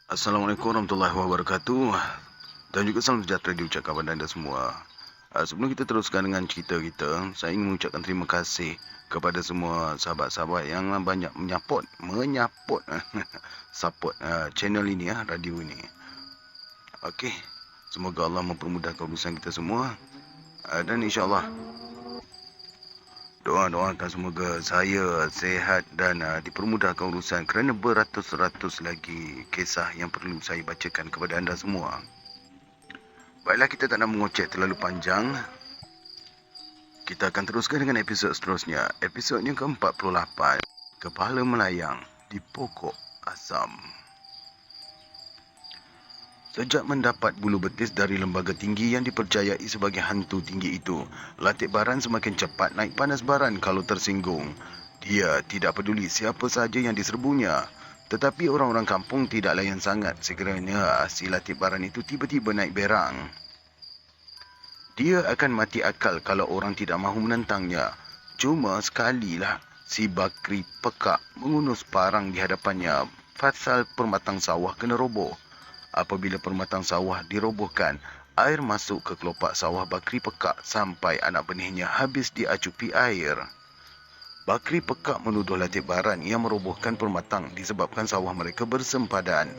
Assalamualaikum warahmatullahi wabarakatuh. Dan juga salam sejahtera diucapkan kepada anda semua. Sebelum kita teruskan dengan cerita kita, saya ingin mengucapkan terima kasih kepada semua sahabat-sahabat yang banyak menyapot support channel ini, radio ini. Okey, semoga Allah mempermudahkan urusan kita semua. Dan insyaAllah doakan semoga saya sihat dan dipermudahkan urusan kerana beratus-ratus lagi kisah yang perlu saya bacakan kepada anda semua. Baiklah, kita tak nak mengocek terlalu panjang. Kita akan teruskan dengan episod seterusnya. Episod yang ke-48. Kepala melayang di pokok asam. Sejak mendapat bulu betis dari lembaga tinggi yang dipercayai sebagai hantu tinggi itu, Latik Baran semakin cepat naik panas baran kalau tersinggung. Dia tidak peduli siapa sahaja yang diserbunya. Tetapi orang-orang kampung tidak layan sangat sekiranya si Latik Baran itu tiba-tiba naik berang. Dia akan mati akal kalau orang tidak mahu menentangnya. Cuma sekalilah si Bakri pekak mengunus parang di hadapannya pasal permatang sawah kena roboh. Apabila permatang sawah dirobohkan, air masuk ke kelopak sawah Bakri pekak sampai anak benihnya habis diacupi air. Bakri pekak menuduh Latik Baran yang merobohkan permatang disebabkan sawah mereka bersempadan.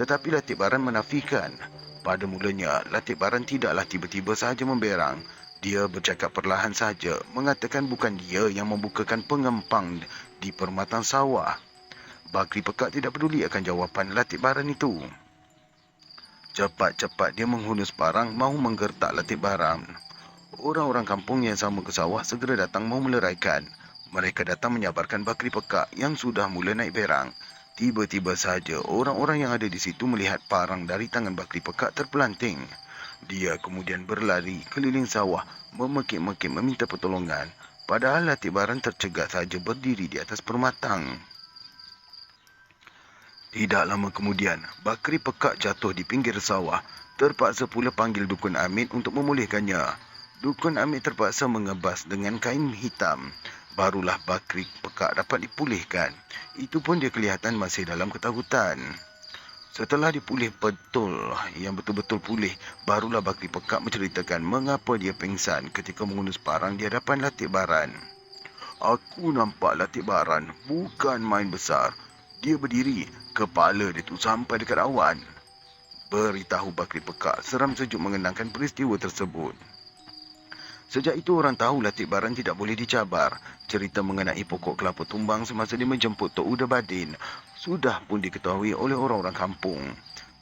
Tetapi Latik Baran menafikan. Pada mulanya, Latik Baran tidaklah tiba-tiba sahaja memberang. Dia bercakap perlahan sahaja, mengatakan bukan dia yang membukakan pengempang di permatang sawah. Bakri pekak tidak peduli akan jawapan Latik Baran itu. Cepat-cepat dia menghunus parang mahu menggertak Latik Baran. Orang-orang kampung yang sama ke sawah segera datang mahu meleraikan. Mereka datang menyabarkan Bakri pekak yang sudah mula naik berang. Tiba-tiba saja orang-orang yang ada di situ melihat parang dari tangan Bakri pekak terpelanting. Dia kemudian berlari keliling sawah memekik-mekik meminta pertolongan. Padahal Latik Baran tercegat saja berdiri di atas permatang. Tidak lama kemudian, Bakri pekak jatuh di pinggir sawah. Terpaksa pula panggil Dukun Amit untuk memulihkannya. Dukun Amit terpaksa mengebas dengan kain hitam. Barulah Bakri pekak dapat dipulihkan. Itu pun dia kelihatan masih dalam ketakutan. Setelah dipulih yang betul-betul pulih, barulah Bakri pekak menceritakan mengapa dia pingsan ketika mengunus parang di hadapan Latik Baran. Aku nampak Latik Baran bukan main besar. Dia berdiri, kepala dia tu sampai dekat awan. Beritahu Bakri pekak seram sejuk mengenangkan peristiwa tersebut. Sejak itu orang tahu Latik Baran tidak boleh dicabar. Cerita mengenai pokok kelapa tumbang semasa dia menjemput Tok Uda Badin sudah pun diketahui oleh orang-orang kampung.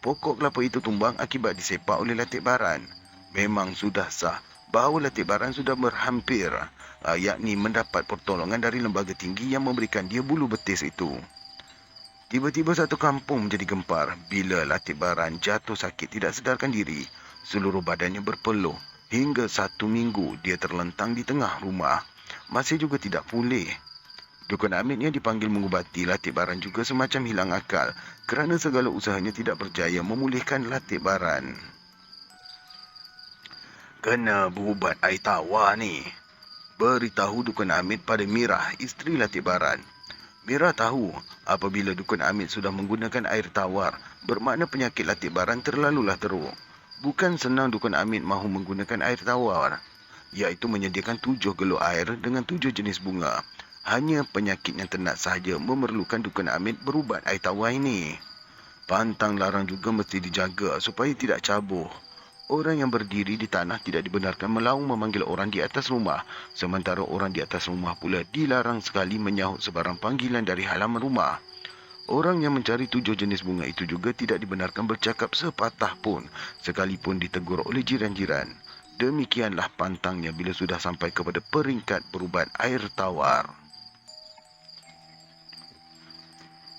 Pokok kelapa itu tumbang akibat disepak oleh Latik Baran. Memang sudah sah bahawa Latik Baran sudah berhampir, yakni mendapat pertolongan dari lembaga tinggi yang memberikan dia bulu betis itu. Tiba-tiba satu kampung menjadi gempar bila Latik Baran jatuh sakit tidak sedarkan diri. Seluruh badannya berpeluh. Hingga 1 minggu dia terlentang di tengah rumah. Masih juga tidak pulih. Dukun Amit yang dipanggil mengubati Latik Baran juga semacam hilang akal kerana segala usahanya tidak berjaya memulihkan Latik Baran. Kena berubat air tawar ni, beritahu Dukun Amit pada Mirah, isteri Latik Baran. Mirah tahu apabila Dukun Amit sudah menggunakan air tawar, bermakna penyakit Latik Baran terlalulah teruk. Bukan senang Dukun Amit mahu menggunakan air tawar, iaitu menyediakan 7 geluk air dengan 7 jenis bunga. Hanya penyakit yang tenat sahaja memerlukan Dukun Amit berubat air tawar ini. Pantang larang juga mesti dijaga supaya tidak cabuh. Orang yang berdiri di tanah tidak dibenarkan melaung memanggil orang di atas rumah, sementara orang di atas rumah pula dilarang sekali menyahut sebarang panggilan dari halaman rumah. Orang yang mencari 7 jenis bunga itu juga tidak dibenarkan bercakap sepatah pun, sekalipun ditegur oleh jiran-jiran. Demikianlah pantangnya bila sudah sampai kepada peringkat berubat air tawar.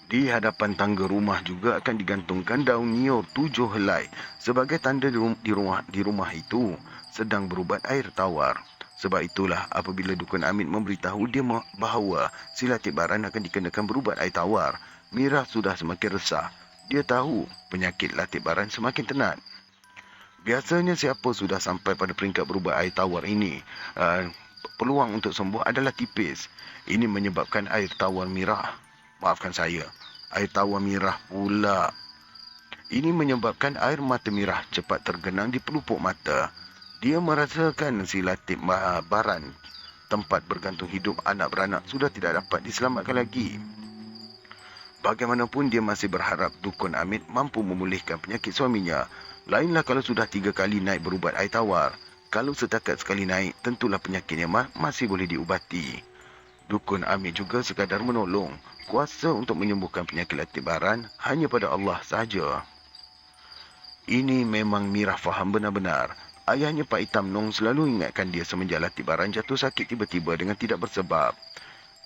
Di hadapan tangga rumah juga akan digantungkan daun niur 7 helai sebagai tanda di rumah itu sedang berubat air tawar. Sebab itulah apabila Dukun Amit memberitahu dia bahawa si Latik Baran akan dikenakan berubat air tawar, Mirah sudah semakin resah. Dia tahu penyakit Latik Baran semakin tenat. Biasanya siapa sudah sampai pada peringkat berubat air tawar ini, peluang untuk sembuh adalah tipis. Ini menyebabkan air tawar Mirah. Maafkan saya, air tawar Mirah pula Ini menyebabkan air mata Mirah cepat tergenang di pelupuk mata. Dia merasakan si Latif Baran, tempat bergantung hidup anak beranak, sudah tidak dapat diselamatkan lagi. Bagaimanapun dia masih berharap Dukun Amit mampu memulihkan penyakit suaminya. Lainlah kalau sudah 3 kali naik berubat air tawar. Kalau setakat sekali naik, tentulah penyakitnya masih boleh diubati. Dukun Amit juga sekadar menolong. Kuasa untuk menyembuhkan penyakit Latif Baran hanya pada Allah sahaja. Ini memang Mirah faham benar-benar. Ayahnya Pak Hitam Nong selalu ingatkan dia semenjak Latif Baran jatuh sakit tiba-tiba dengan tidak bersebab.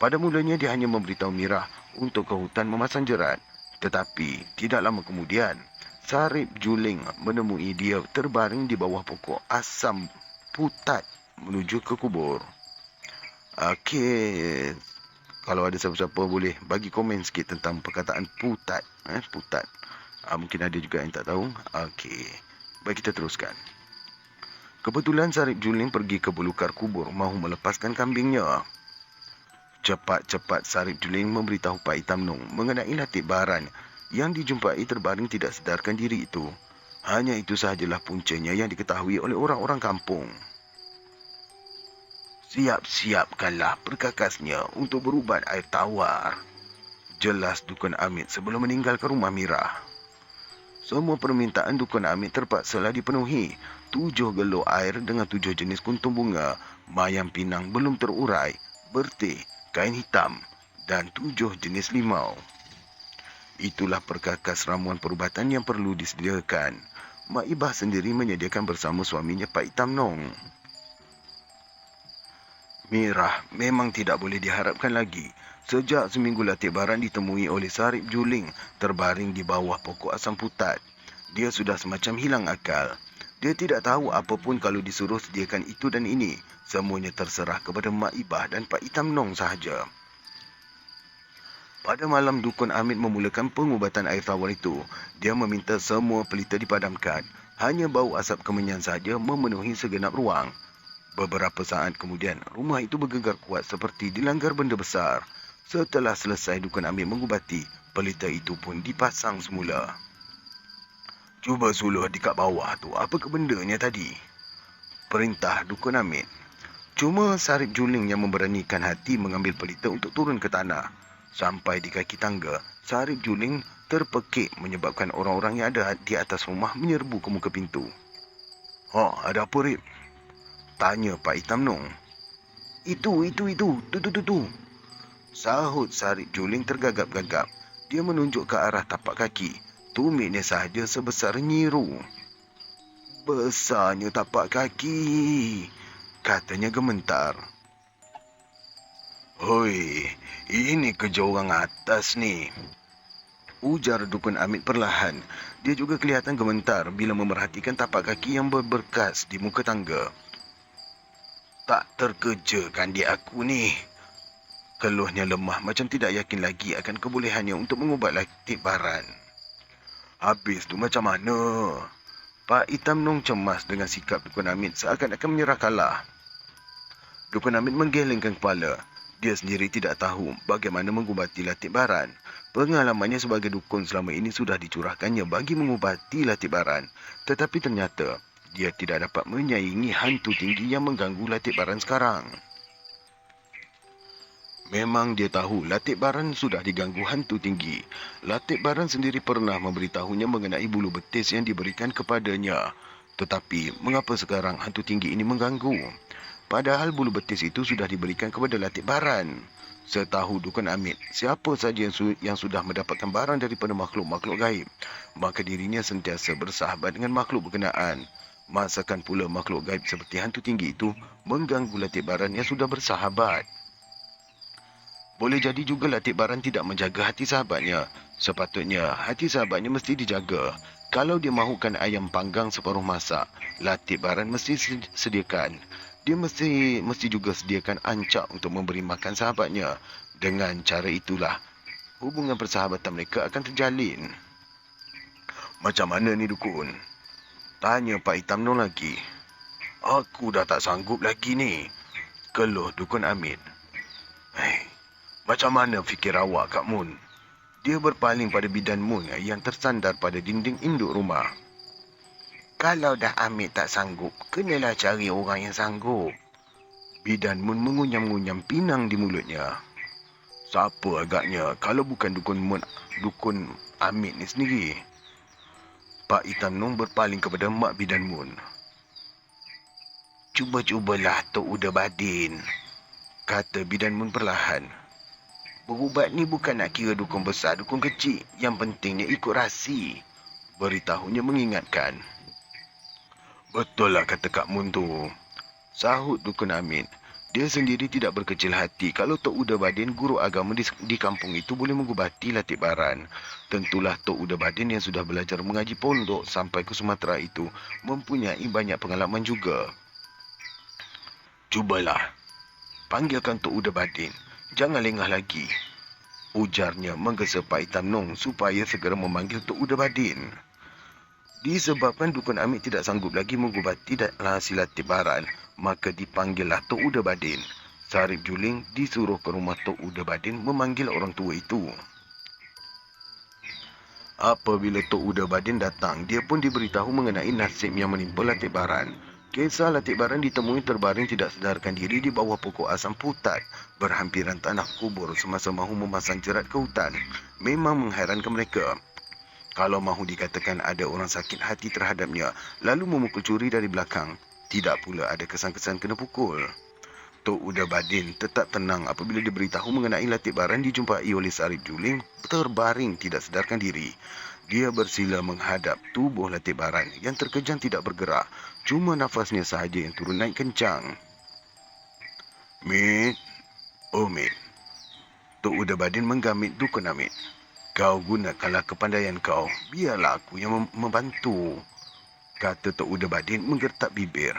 Pada mulanya dia hanya memberitahu Mirah untuk ke hutan memasang jerat. Tetapi tidak lama kemudian, Sarip Juling menemui dia terbaring di bawah pokok asam putat menuju ke kubur. Okey, kalau ada siapa-siapa boleh bagi komen sikit tentang perkataan putat. Putat. Mungkin ada juga yang tak tahu. Okey, baik kita teruskan. Kebetulan Sarip Juling pergi ke belukar kubur mahu melepaskan kambingnya. Cepat-cepat Sarip Juling memberitahu Pak Hitam Nong mengenai Latif Baran yang dijumpai terbaring tidak sedarkan diri itu. Hanya itu sahajalah puncanya yang diketahui oleh orang-orang kampung. Siap-siapkanlah perkakasnya untuk berubat air tawar, jelas Dukun Amit sebelum meninggalkan rumah Mirah. Semua permintaan Dukun Amit terpaksalah dipenuhi. 7 gelok air dengan 7 jenis kuntum bunga, mayam pinang belum terurai, berteh, kain hitam dan 7 jenis limau. Itulah perkakas ramuan perubatan yang perlu disediakan. Mak Ibah sendiri menyediakan bersama suaminya Pak Hitam Nong. Mirah memang tidak boleh diharapkan lagi. Sejak seminggu Latif Baran ditemui oleh Sarip Juling terbaring di bawah pokok asam putat, dia sudah semacam hilang akal. Dia tidak tahu apapun kalau disuruh sediakan itu dan ini. Semuanya terserah kepada Mak Ibah dan Pak Hitam Nong sahaja. Pada malam Dukun Amit memulakan pengubatan air tawar itu. Dia meminta semua pelita dipadamkan. Hanya bau asap kemenyan saja memenuhi segenap ruang. Beberapa saat kemudian, rumah itu bergegar kuat seperti dilanggar benda besar. Setelah selesai Dukun Amit mengubati, pelita itu pun dipasang semula. Cuba suluh di kat bawah tu, apa ke bendanya tadi? Perintah Dukun Amit. Cuma Sarip Juling yang memberanikan hati mengambil pelita untuk turun ke tanah. Sampai di kaki tangga, Sarip Juling terpekik menyebabkan orang-orang yang ada di atas rumah menyerbu ke muka pintu. Ada apa, Rip? Tanya Pak Hitam Nong. Itu. Tu. Sahut Sarip Juling tergagap-gagap. Dia menunjuk ke arah tapak kaki. Tumitnya sahaja sebesar nyiru. Besarnya tapak kaki, katanya gementar. Hoi, ini kerja orang atas ni, ujar Dukun Amit perlahan. Dia juga kelihatan gementar bila memerhatikan tapak kaki yang berberkas di muka tangga. Tak terkejakan dia aku ni. Keluhnya lemah macam tidak yakin lagi akan kebolehannya untuk mengubat Latif Baran. Habis tu macam mana? Pak Hitam Nong cemas dengan sikap Dukun Amit seakan-akan menyerah kalah. Dukun Amit menggelengkan kepala. Dia sendiri tidak tahu bagaimana mengubati Latif Baran. Pengalamannya sebagai dukun selama ini sudah dicurahkannya bagi mengubati Latif Baran. Tetapi ternyata, dia tidak dapat menyaingi hantu tinggi yang mengganggu Latif Baran sekarang. Memang dia tahu Latif Baran sudah diganggu hantu tinggi. Latif Baran sendiri pernah memberitahunya mengenai bulu betis yang diberikan kepadanya. Tetapi, mengapa sekarang hantu tinggi ini mengganggu? Padahal bulu betis itu sudah diberikan kepada Latif Baran. Setahu Dukun Amit, siapa saja yang sudah mendapatkan barang daripada makhluk-makhluk gaib, maka dirinya sentiasa bersahabat dengan makhluk berkenaan. Masakan pula makhluk gaib seperti hantu tinggi itu mengganggu Latif Baran yang sudah bersahabat. Boleh jadi juga Latif Baran tidak menjaga hati sahabatnya. Sepatutnya hati sahabatnya mesti dijaga. Kalau dia mahukan ayam panggang separuh masak, Latif Baran mesti sediakan. Dia mesti juga sediakan ancak untuk memberi makan sahabatnya. Dengan cara itulah, hubungan persahabatan mereka akan terjalin. Macam mana ni Dukun? Tanya Pak Hitam Nong lagi. Aku dah tak sanggup lagi ni, keluh Dukun Amit. Macam mana fikir awak, Kak Mun? Dia berpaling pada Bidan Mun yang tersandar pada dinding induk rumah. Kalau dah Amit tak sanggup, kenalah cari orang yang sanggup. Bidan Mun mengunyam-ngunyam pinang di mulutnya. Siapa agaknya kalau bukan dukun Amit ni sendiri? Pak Hitam Nong berpaling kepada Mak Bidan Mun. Cuba-cubalah Tok Uda Badin, kata Bidan Mun perlahan. Berubat ni bukan nak kira dukun besar, dukun kecil. Yang pentingnya ikut rasi, beritahunya mengingatkan. Betul lah kata Kak Mun tu, sahut dukun Amit. Dia sendiri tidak berkecil hati kalau Tok Uda Badin, guru agama di kampung itu, boleh mengubati Latik Baran. Tentulah Tok Uda Badin yang sudah belajar mengaji pondok sampai ke Sumatera itu mempunyai banyak pengalaman juga. Cubalah, panggilkan Tok Uda Badin. Jangan lengah lagi, ujarnya menggesa Pak Hitam Nong supaya segera memanggil Tok Uda Badin. Disebabkan dukun Amit tidak sanggup lagi mengubati si Latik Baran, maka dipanggillah Tok Uda Badin. Sarip Juling disuruh ke rumah Tok Uda Badin memanggil orang tua itu. Apabila Tok Uda Badin datang, dia pun diberitahu mengenai nasib yang menimpa Latik Baran. Kisah Latik Baran ditemui terbaring tidak sadarkan diri di bawah pokok asam putat berhampiran tanah kubur semasa mahu memasang jerat ke hutan. Memang mengherankan mereka. Kalau mahu dikatakan ada orang sakit hati terhadapnya, lalu memukul curi dari belakang, tidak pula ada kesan-kesan kena pukul. Tok Uda Badin tetap tenang apabila diberitahu mengenai Latik Baran dijumpai oleh Sarip Juling terbaring tidak sedarkan diri. Dia bersila menghadap tubuh Latik Baran yang terkejang tidak bergerak, cuma nafasnya sahaja yang turun naik kencang. Mit, oh Mit. Tok Uda Badin menggamit dukun Amit. Kau gunakanlah kepandaian kau, biarlah aku yang membantu, kata Tok Uda Badin menggertak bibir.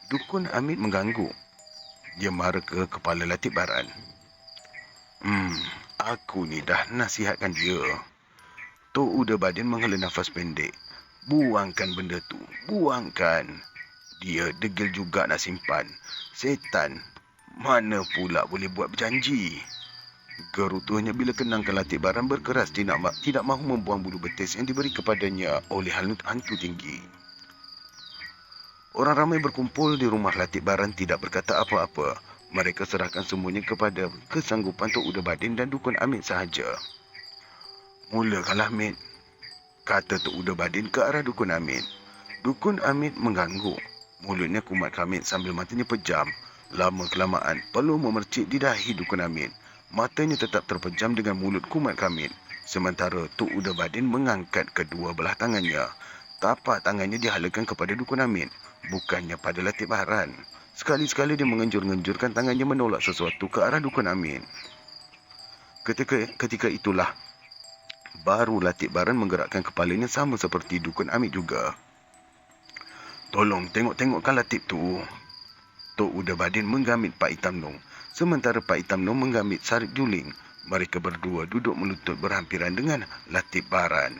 Dukun Amit mengganggu. Dia marah ke kepala Latik Baran. Aku ni dah nasihatkan dia. Tok Uda Badin menghela nafas pendek. Buangkan benda tu, buangkan. Dia degil juga nak simpan. Setan, mana pula boleh buat berjanji. Gerutuhnya bila kenangkan Latik Baran berkeras tidak mahu membuang bulu betis yang diberi kepadanya oleh hantu tinggi. Orang ramai berkumpul di rumah Latik Baran tidak berkata apa-apa. Mereka serahkan semuanya kepada kesanggupan Tok Uda Badin dan dukun Amit sahaja. Mulakanlah Amit, kata Tok Uda Badin ke arah dukun Amit. Dukun Amit mengganggu. Mulutnya kumat kamit sambil matanya pejam. Lama-kelamaan peluh memercik di dahi dukun Amit. Matanya tetap terpejam dengan mulut kumat kamit. Sementara Tok Uda Badin mengangkat kedua belah tangannya. Tapak tangannya dihalakan kepada dukun Amit, bukannya pada Latik Baran. Sekali-sekali dia mengenjur-ngenjurkan tangannya menolak sesuatu ke arah dukun Amit. Ketika itulah baru Latik Baran menggerakkan kepalanya sama seperti dukun Amit juga. Tolong tengok-tengokkan Latik tu. Tok Uda Badin menggamit Pak Hitam Nong, sementara Pak Hitam Nong menggamit Sarip Juling. Mereka berdua duduk melutut berhampiran dengan Latik Baran.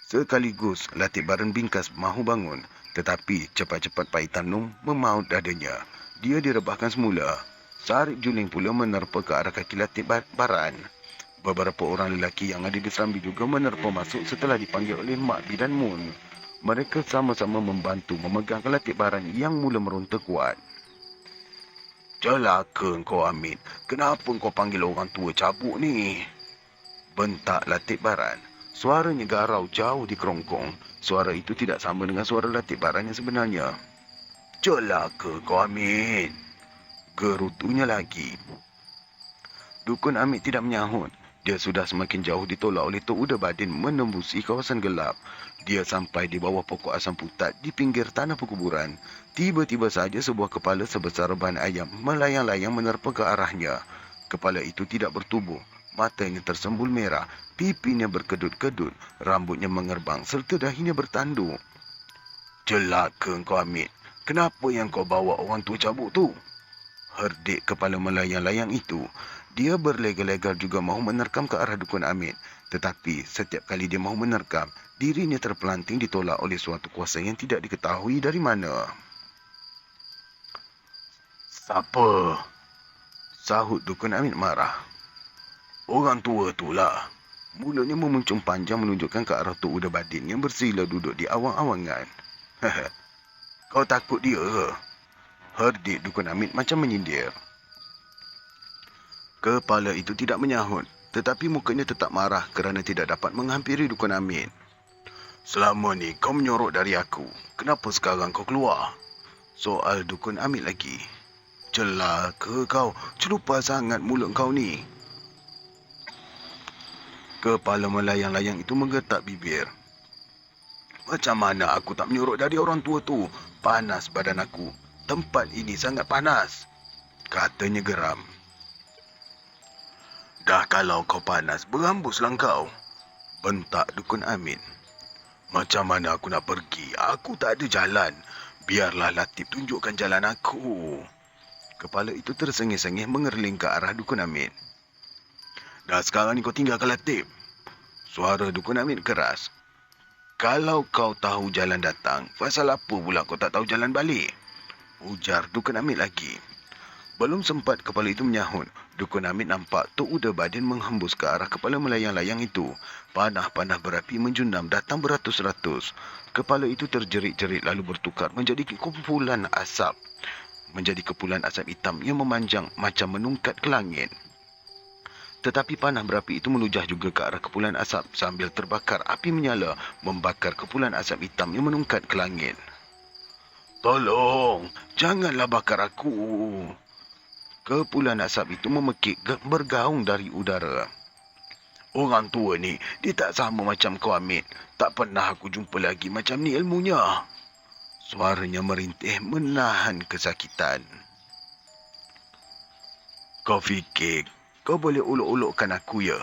Sekaligus Latik Baran bingkas mahu bangun, tetapi cepat-cepat Pak Hitam Nong memaut dadanya. Dia direbahkan semula. Sarip Juling pula menerpa ke arah kaki Latik Baran. Beberapa orang lelaki yang ada di serambi juga menerpa masuk setelah dipanggil oleh Mak Bidan Mun. Mereka sama-sama membantu memegangkan Latik Baran yang mula meronta kuat. Celaka kau Amit, kenapa kau panggil orang tua cabuk ni? Bentak Latik Baran. Suaranya garau jauh di kerongkong. Suara itu tidak sama dengan suara Latik Baran yang sebenarnya. Celaka kau Amit, gerutunya lagi. Dukun Amit tidak menyahut. Dia sudah semakin jauh ditolak oleh Tok Uda Badin menembusi kawasan gelap. Dia sampai di bawah pokok asam putat di pinggir tanah perkuburan. Tiba-tiba saja sebuah kepala sebesar ban ayam melayang-layang menerpa ke arahnya. Kepala itu tidak bertubuh. Matanya tersembul merah, pipinya berkedut-kedut, rambutnya mengerbang serta dahinya bertanduk. Celaka kau Amit, kenapa yang kau bawa orang tua cabuk tu? Herdik kepala melayang-layang itu. Dia berlegar-legar juga mahu menerkam ke arah dukun Amit. Tetapi setiap kali dia mahu menerkam, dirinya terpelanting ditolak oleh suatu kuasa yang tidak diketahui dari mana. Siapa? Sahut dukun Amit marah. Orang tua itulah. Mulutnya memuncung panjang menunjukkan ke arah Tok Uda Badin yang bersila duduk di awang-awangan. Kau takut dia ke? Herdik Dukun Amit macam menyindir. Kepala itu tidak menyahut, tetapi mukanya tetap marah kerana tidak dapat menghampiri Dukun Amit. Selama ni kau menyorok dari aku. Kenapa sekarang kau keluar? Soal Dukun Amit lagi. Celaka kau, celupa sangat mulut kau ni. Kepala melayang-layang itu menggertak bibir. Macam mana aku tak menyorok dari orang tua tu? Panas badan aku. Tempat ini sangat panas. Katanya geram. Dah kalau kau panas, berambuslah kau. Bentak Dukun Amit. Macam mana aku nak pergi? Aku tak ada jalan. Biarlah Latif tunjukkan jalan aku. Kepala itu tersengih-sengih mengerling ke arah Dukun Amit. Dah sekarang ni kau tinggalkan Latif. Suara Dukun Amit keras. Kalau kau tahu jalan datang, pasal apa pula kau tak tahu jalan balik? Ujar Dukun Amit lagi. Belum sempat kepala itu menyahut, Dukun Amit nampak Tok Uda Badin menghembus ke arah kepala melayang-layang itu. Panah-panah berapi menjunam datang beratus-ratus. Kepala itu terjerit-jerit lalu bertukar menjadi kumpulan asap. Menjadi kepulan asap hitam yang memanjang macam menungkat ke langit. Tetapi panah berapi itu melujah juga ke arah kepulan asap sambil terbakar api menyala membakar kepulan asap hitam yang menungkat ke langit. Tolong, janganlah bakar aku. Kepulan asap itu memekik bergaung dari udara. Orang tua ni, dia tak sama macam kau Amit. Tak pernah aku jumpa lagi macam ni ilmunya. Suaranya merintih menahan kesakitan. Kau fikir kau boleh uluk-ulukkan aku ya?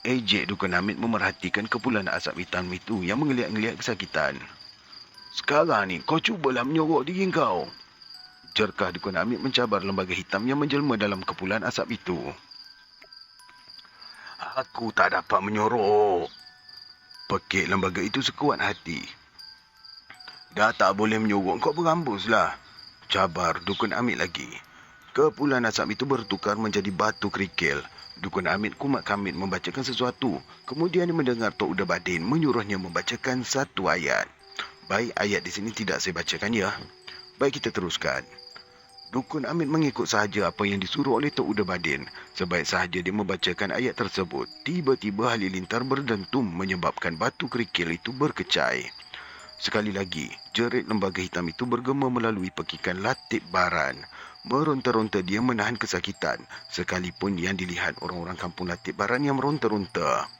Ejek Dukun Amit memerhatikan kepulan asap hitam itu yang menggeliat-geliat kesakitan. Sekarang ni kau cubalah menyorok diri kau. Jerkah Dukun Amit mencabar lembaga hitam yang menjelma dalam kepulan asap itu. Aku tak dapat menyorok. Pekik lembaga itu sekuat hati. Dah tak boleh menyorok, kau berambuslah. Cabar Dukun Amit lagi. Kepulan asap itu bertukar menjadi batu kerikil. Dukun Amit kumat kamit membacakan sesuatu. Kemudian dia mendengar Tok Uda Badin menyuruhnya membacakan satu ayat. Baik, ayat di sini tidak saya bacakan ya. Baik, kita teruskan. Dukun Amit mengikut sahaja apa yang disuruh oleh Tok Uda Badin. Sebaik sahaja dia membacakan ayat tersebut, tiba-tiba halilintar berdentum menyebabkan batu kerikil itu berkecai. Sekali lagi, jerit lembaga hitam itu bergema melalui pekikan Latif Baran. Meronta-ronta dia menahan kesakitan, sekalipun yang dilihat orang-orang kampung Latif Baran yang meronta-ronta.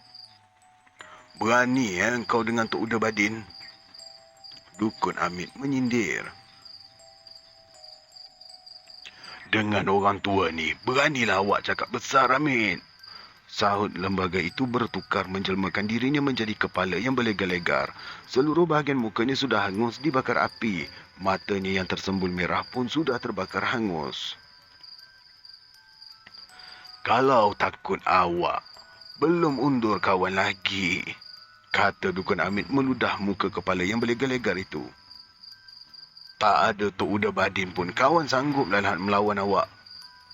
Berani kau dengan Tok Uda Badin? Dukun Amit menyindir. Dengan orang tua ni, beranilah awak cakap besar, Amit. Sahut lembaga itu bertukar menjelmakan dirinya menjadi kepala yang berlegar-legar. Seluruh bahagian mukanya sudah hangus dibakar api. Matanya yang tersembul merah pun sudah terbakar hangus. Kalau takut awak, belum undur kawan lagi, kata Dukun Amit meludah muka kepala yang berlegar-legar itu. Tak ada Tok Uda Badin pun kawan sanggup melawan awak.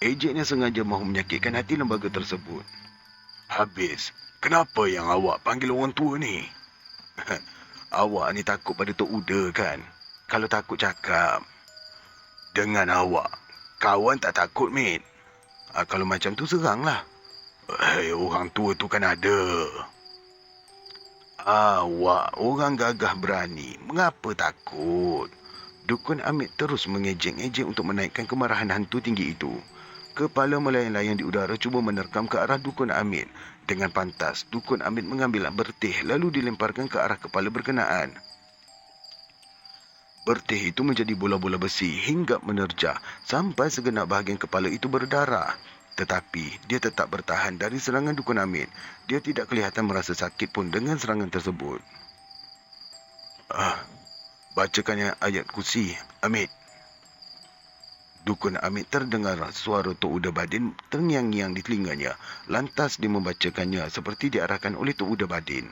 Ejeknya sengaja mahu menyakitkan hati lembaga tersebut. Habis, kenapa yang awak panggil orang tua ni? Awak ni takut pada Tok Uda kan? Kalau takut cakap. Dengan awak, kawan tak takut, Mit. Kalau macam tu seranglah. Orang tua tu kan ada. Awak orang gagah berani. Mengapa takut? Dukun Amit terus mengejek-ejek untuk menaikkan kemarahan hantu tinggi itu. Kepala melayang-layang di udara cuba menerkam ke arah Dukun Amit. Dengan pantas, Dukun Amit mengambil bertih lalu dilemparkan ke arah kepala berkenaan. Bertih itu menjadi bola-bola besi hingga menerjah sampai segenap bahagian kepala itu berdarah. Tetapi dia tetap bertahan dari serangan Dukun Amit. Dia tidak kelihatan merasa sakit pun dengan serangan tersebut. Bacakan ayat kursi, Amit. Dukun Amit terdengar suara Tok Uda Badin terngiang-ngiang di telinganya. Lantas dia membacakannya seperti diarahkan oleh Tok Uda Badin.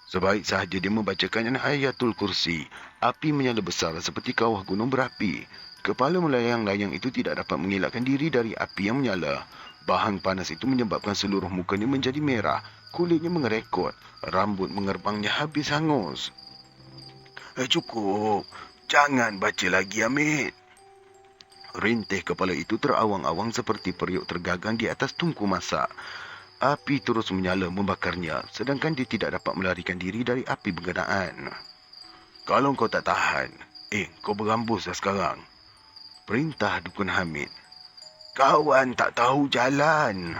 Sebaik sahaja dia membacakan ayatul kursi, api menyala besar seperti kawah gunung berapi. Kepala melayang-layang itu tidak dapat mengelakkan diri dari api yang menyala. Bahan panas itu menyebabkan seluruh mukanya menjadi merah, kulitnya mengerekot, rambut mengerbangnya habis hangus. Cukup. Jangan baca lagi, Amit. Rintih kepala itu terawang-awang seperti periuk tergagang di atas tungku masak. Api terus menyala membakarnya, sedangkan dia tidak dapat melarikan diri dari api berkenaan. Kalau kau tak tahan, kau berambus dah sekarang. Perintah Dukun Hamid. Kawan tak tahu jalan.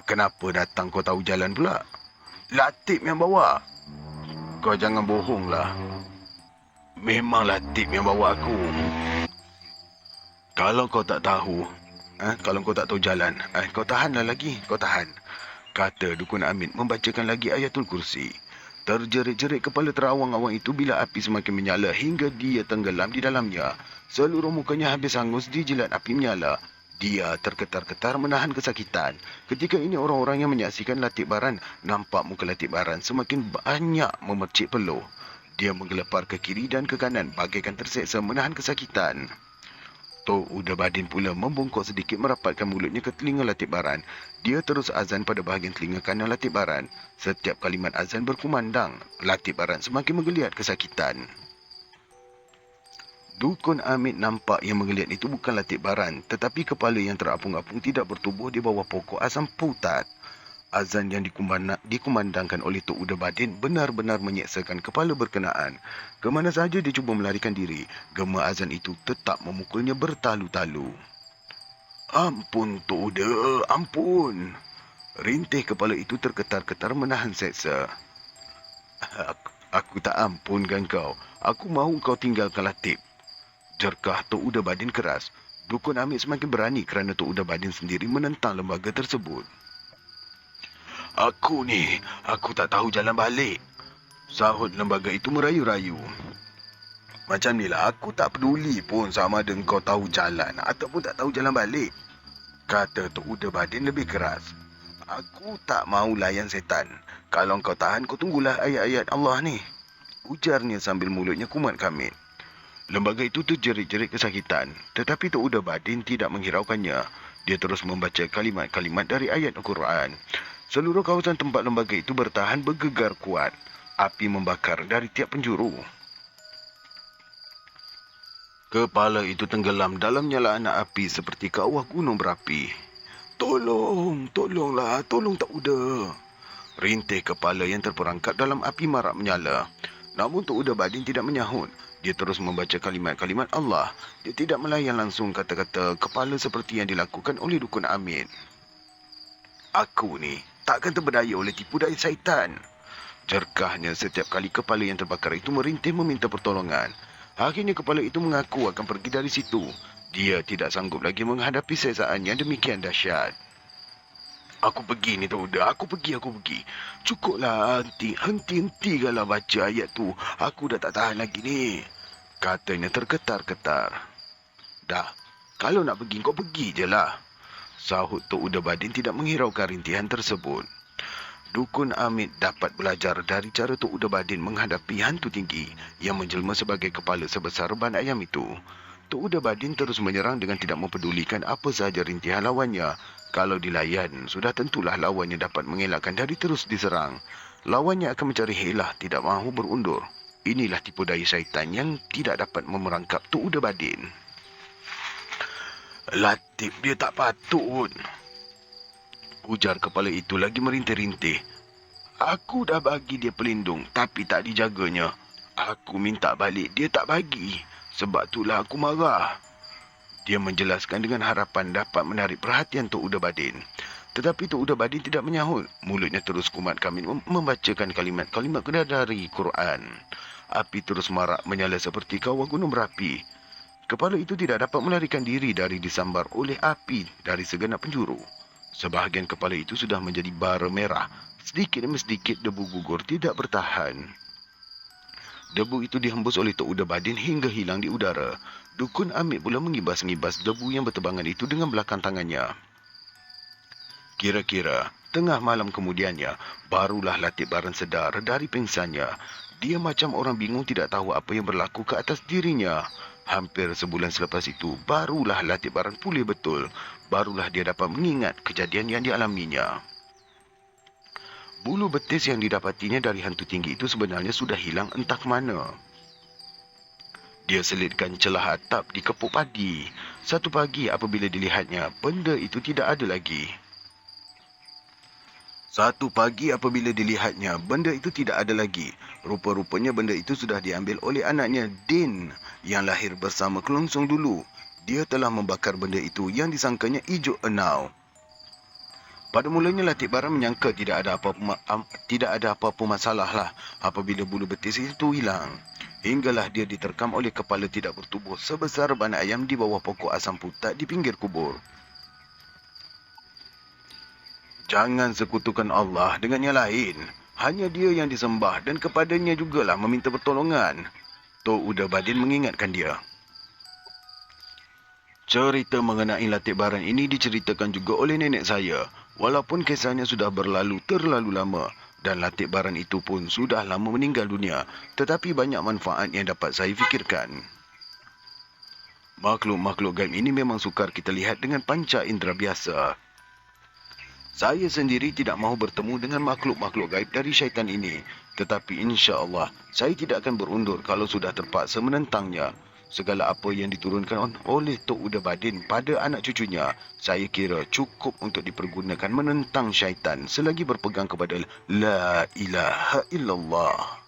Kenapa datang kau tahu jalan pula? Latif yang bawa. Kau jangan bohonglah. Memang Latif yang bawa aku. Kalau kau tak tahu, kalau kau tak tahu jalan, kau tahanlah lagi, kau tahan. Kata Dukun Hamid membacakan lagi ayatul kursi. Terjerit-jerit kepala terawang-awang itu bila api semakin menyala hingga dia tenggelam di dalamnya. Seluruh mukanya habis hangus dijilat api menyala. Dia terketar-ketar menahan kesakitan. Ketika ini orang-orang yang menyaksikan Latif Baran nampak muka Latif Baran semakin banyak memercik peluh. Dia menggelepar ke kiri dan ke kanan bagaikan terseksa menahan kesakitan. Tok Uda Badin pula membongkok sedikit merapatkan mulutnya ke telinga Latif Baran. Dia terus azan pada bahagian telinga kanan Latif Baran. Setiap kalimat azan berkumandang. Latif Baran semakin menggeliat kesakitan. Dukun Hamid nampak yang menggeliat itu bukan Latif Baran, tetapi kepala yang terapung-apung tidak bertubuh di bawah pokok asam putat. Azan yang dikumandangkan oleh Tok Uda Badin benar-benar menyeksakan kepala berkenaan. Kemana saja dia cuba melarikan diri, gema azan itu tetap memukulnya bertalu-talu. Ampun Tok Uda, ampun. Rintih kepala itu terketar-ketar menahan seksa. Aku tak ampunkan kau. Aku mahu kau tinggalkan Latif. Jerkah Tok Uda Badin keras. Dukun Hamid semakin berani kerana Tok Uda Badin sendiri menentang lembaga tersebut. Aku tak tahu jalan balik. Sahut lembaga itu merayu-rayu. Macam inilah, aku tak peduli pun sama ada kau tahu jalan ataupun tak tahu jalan balik. Kata Tok Uda Badin lebih keras. Aku tak mahu layan setan. Kalau kau tahan, kau tunggulah ayat-ayat Allah ni. Ujarnya sambil mulutnya kumat kamit. Lembaga itu terjerit-jerit kesakitan. Tetapi Tok Uda Badin tidak menghiraukannya. Dia terus membaca kalimat-kalimat dari ayat Al-Quran. Seluruh kawasan tempat lembaga itu bertahan bergegar kuat. Api membakar dari tiap penjuru. Kepala itu tenggelam dalam nyalaan api seperti kawah gunung berapi. Tolonglah, tolong tak Uda. Rintih kepala yang terperangkap dalam api marak menyala. Namun Tok Uda Badin tidak menyahut. Dia terus membaca kalimat-kalimat Allah. Dia tidak melayan langsung kata-kata kepala seperti yang dilakukan oleh Dukun Hamid. Aku ni takkan terberdaya oleh tipu daya syaitan. Jerkahnya setiap kali kepala yang terbakar itu merintih meminta pertolongan. Akhirnya kepala itu mengaku akan pergi dari situ. Dia tidak sanggup lagi menghadapi seksaan yang demikian dahsyat. Aku pergi ni Tok Uda, aku pergi. Cukuplah, henti-hentikanlah baca ayat tu. Aku dah tak tahan lagi ni. Katanya tergetar-getar. Dah, kalau nak pergi, kau pergi je lah. Sahut Tok Uda Badin tidak menghiraukan rintihan tersebut. Dukun Hamid dapat belajar dari cara Tok Uda Badin menghadapi hantu tinggi yang menjelma sebagai kepala sebesar ban ayam itu. Tok Uda Badin terus menyerang dengan tidak mempedulikan apa sahaja rintihan lawannya. Kalau dilayan, sudah tentulah lawannya dapat mengelakkan dari terus diserang. Lawannya akan mencari helah, tidak mahu berundur. Inilah tipu daya syaitan yang tidak dapat memerangkap Tok Uda Badin. Latif dia tak patut. Ujar kepala itu lagi merintih-rintih. Aku dah bagi dia pelindung tapi tak dijaganya. Aku minta balik, dia tak bagi. Sebab itulah aku marah. Dia menjelaskan dengan harapan dapat menarik perhatian Tok Uda Badin. Tetapi Tok Uda Badin tidak menyahut. Mulutnya terus kumat kamit membacakan kalimat-kalimat dari Quran. Api terus marak menyala seperti kawah gunung berapi. Kepala itu tidak dapat melarikan diri dari disambar oleh api dari segenap penjuru. Sebahagian kepala itu sudah menjadi bara merah. Sedikit demi sedikit debu gugur tidak bertahan. Debu itu dihembus oleh Tok Uda Badin hingga hilang di udara. Dukun Hamid pula mengibas-ngibas debu yang bertebangan itu dengan belakang tangannya. Kira-kira tengah malam kemudiannya, barulah Latif Baran sedar dari pingsannya. Dia macam orang bingung tidak tahu apa yang berlaku ke atas dirinya. Hampir sebulan selepas itu, barulah Latif Baran pulih betul. barulah dia dapat mengingat kejadian yang dialaminya. Bulu betis yang didapatinya dari hantu tinggi itu sebenarnya sudah hilang entah ke mana. Dia selitkan celah atap di kepuk padi. Satu pagi apabila dilihatnya, benda itu tidak ada lagi. Rupa-rupanya benda itu sudah diambil oleh anaknya Din yang lahir bersama kelonsong dulu. Dia telah membakar benda itu yang disangkanya ijuk enau. Pada mulanya Latik Baran menyangka tidak ada apa-apa masalah lah apabila bulu betis itu hilang. Hinggalah dia diterkam oleh kepala tidak bertubuh sebesar banak ayam di bawah pokok asam putat di pinggir kubur. Jangan sekutukan Allah dengan yang lain. Hanya dia yang disembah dan kepadanya jugalah meminta pertolongan. Tok Uda Badin mengingatkan dia. Cerita mengenai Latik Baran ini diceritakan juga oleh nenek saya. Walaupun kisahnya sudah berlalu terlalu lama dan Latik Baran itu pun sudah lama meninggal dunia, tetapi banyak manfaat yang dapat saya fikirkan. Makhluk-makhluk gaib ini memang sukar kita lihat dengan panca indera biasa. Saya sendiri tidak mahu bertemu dengan makhluk-makhluk gaib dari syaitan ini, tetapi insya-Allah saya tidak akan berundur kalau sudah terpaksa menentangnya. Segala apa yang diturunkan oleh Tok Uda Badin pada anak cucunya, saya kira cukup untuk dipergunakan menentang syaitan selagi berpegang kepada La ilaha illallah.